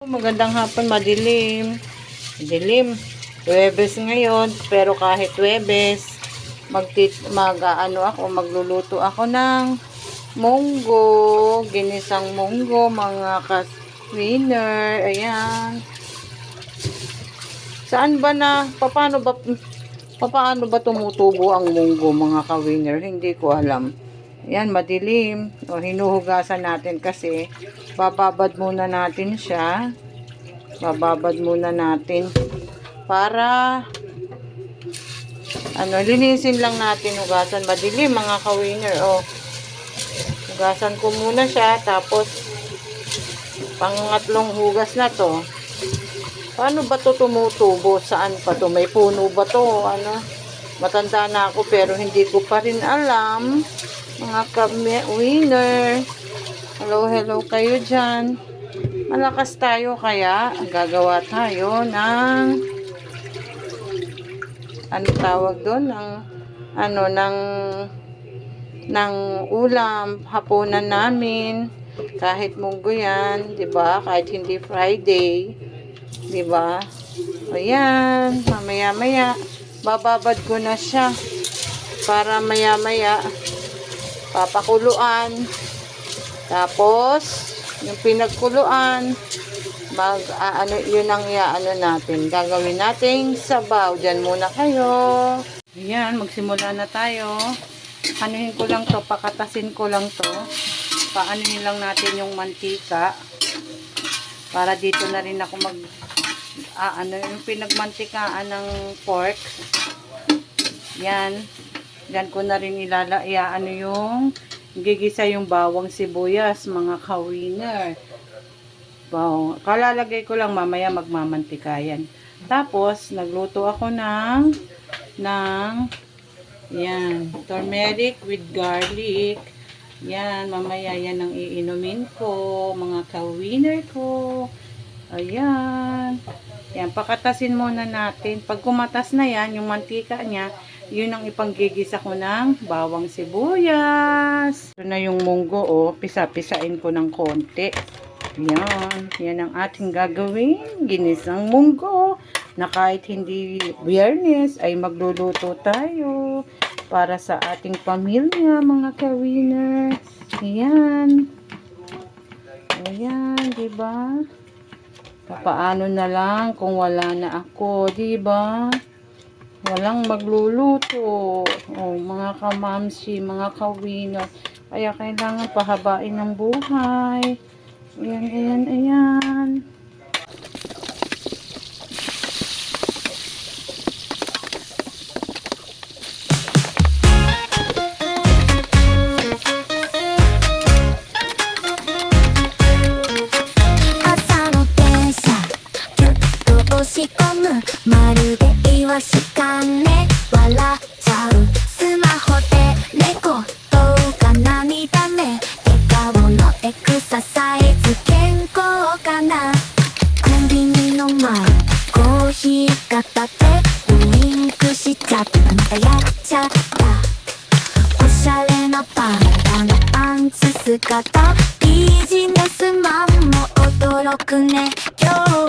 Magandang hapon, madilim. Dilim. Huwebes ngayon, pero kahit Huwebes, magluluto ako ng munggo, ginisang munggo, mga ka-winner. Ayan. Saan ba paano ba tumutubo ang munggo, mga ka-winner? Hindi ko alam. Ayan, madilim. O, hinuhugasan natin kasi bababad muna natin siya. Bababad muna natin para linisin lang natin, hugasan. Madilim, mga ka-winner. O, hugasan ko muna siya, tapos pangatlong hugas na to. Paano ba to tumutubo? Saan pa to? May puno ba to? Matanda na ako pero hindi ko pa rin alam. Mga ka-winner, hello kayo dyan. Malakas tayo kaya gagawa tayo ng tawag doon, ng ulam hapunan namin. Kahit munggo yan, 'di ba? Kahit hindi Friday, 'di ba? Ayan, mamaya bababad ko na siya para maya papakuluan. Tapos yung pinagkuluan, yun ang natin. Gagawin nating sabaw. Diyan muna kayo. Ayan, magsimula na tayo. Anuhin ko lang to, pakatasin ko lang to. Paanuhin lang natin yung mantika. Para dito na rin ako yung pinagmantikaan ng pork. Yan. Diyan ko na rin yung gigisa yung bawang sibuyas, mga ka-winner. Kalalagay ko lang, mamaya magmamantika yan. Tapos, nagluto ako ng yan, turmeric with garlic. Yan, mamaya yan ang iinumin ko, mga ka-winner ko. Ayan. Yan, pakatasin muna natin. Pag kumatas na yan, yung mantika niya, yun ang ipanggigisa ko ng bawang sibuyas. Ito na yung munggo, pisa-pisain ko ng konti. Yan, yan ang ating gagawin. Ginisang munggo na kahit hindi Biyernes ay magluluto tayo para sa ating pamilya, mga ka-winner. Ayan. Ayan, diba? Paano na lang kung wala na ako, diba? Walang magluluto. Mga kamamsi, mga ka-winner. Kaya kailangan pahabain ng buhay. Ayan.ビジネスマンも驚くね今日